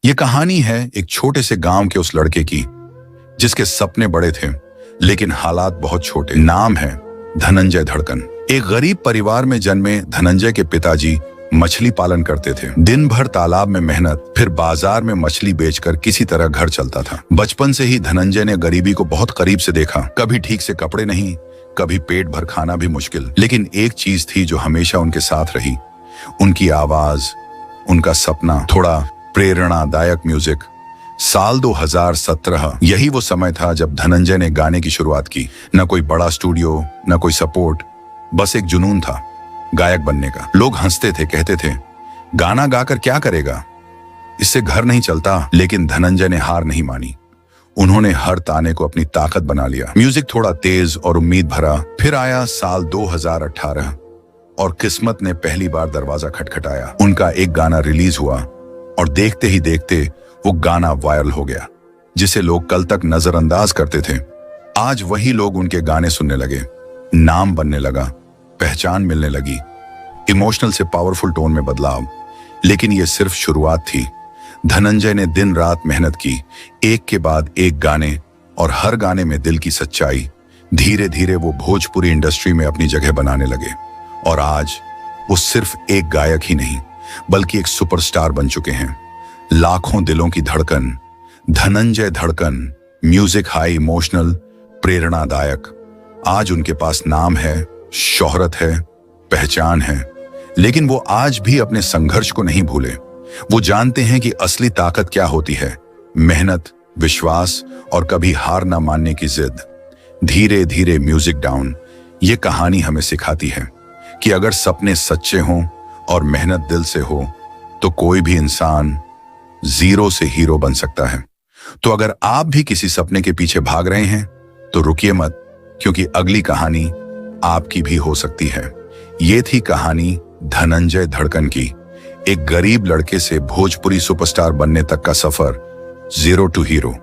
ये कहानी है एक छोटे से गांव के उस लड़के की जिसके सपने बड़े थे लेकिन हालात बहुत छोटे। नाम है धनंजय धड़कन। एक गरीब परिवार में जन्मे धनंजय के पिताजी मछली पालन करते थे। दिन भर तालाब में मेहनत, फिर बाजार में मछली बेचकर किसी तरह घर चलता था। बचपन से ही धनंजय ने गरीबी को बहुत करीब से देखा। कभी ठीक से कपड़े नहीं, कभी पेट भर खाना भी मुश्किल। लेकिन एक चीज थी जो हमेशा उनके साथ रही, उनकी आवाज, उनका सपना, थोड़ा प्रेरणादायक म्यूजिक। साल 2017 यही वो समय था जब धनंजय ने गाने की शुरुआत की। न कोई बड़ा स्टूडियो, न कोई सपोर्ट, बस एक जुनून था गायक बनने का। लोग हंसते थे, कहते थे गाना गाकर क्या करेगा, इससे घर नहीं चलता। लेकिन धनंजय ने हार नहीं मानी। उन्होंने हर ताने को अपनी ताकत बना लिया। म्यूजिक थोड़ा तेज और उम्मीद भरा। फिर आया साल 2018 और किस्मत ने पहली बार दरवाजा खटखटाया। उनका एक गाना रिलीज हुआ और देखते ही देखते वो गाना वायरल हो गया। जिसे लोग कल तक नजरअंदाज करते थे, आज वही लोग उनके गाने सुनने लगे। नाम बनने लगा, पहचान मिलने लगी, इमोशनल से पावरफुल टोन में बदलाव। लेकिन ये सिर्फ शुरुआत थी। धनंजय ने दिन रात मेहनत की, एक के बाद एक गाने, और हर गाने में दिल की सच्चाई। धीरे धीरे वो भोजपुरी इंडस्ट्री में अपनी जगह बनाने लगे और आज वो सिर्फ एक गायक ही नहीं बल्कि एक सुपरस्टार बन चुके हैं। लाखों दिलों की धड़कन, धनंजय धड़कन। म्यूजिक हाई इमोशनल, प्रेरणादायक। आज उनके पास नाम है, शोहरत है, पहचान है, लेकिन वो आज भी अपने संघर्ष को नहीं भूले। वो जानते हैं कि असली ताकत क्या होती है, मेहनत, विश्वास और कभी हार ना मानने की जिद। धीरे धीरे म्यूजिक डाउन। ये कहानी हमें सिखाती है कि अगर सपने सच्चे हों और मेहनत दिल से हो तो कोई भी इंसान जीरो से हीरो बन सकता है। तो अगर आप भी किसी सपने के पीछे भाग रहे हैं तो रुकिए मत, क्योंकि अगली कहानी आपकी भी हो सकती है। ये थी कहानी धनंजय धड़कन की, एक गरीब लड़के से भोजपुरी सुपरस्टार बनने तक का सफर, जीरो टू हीरो।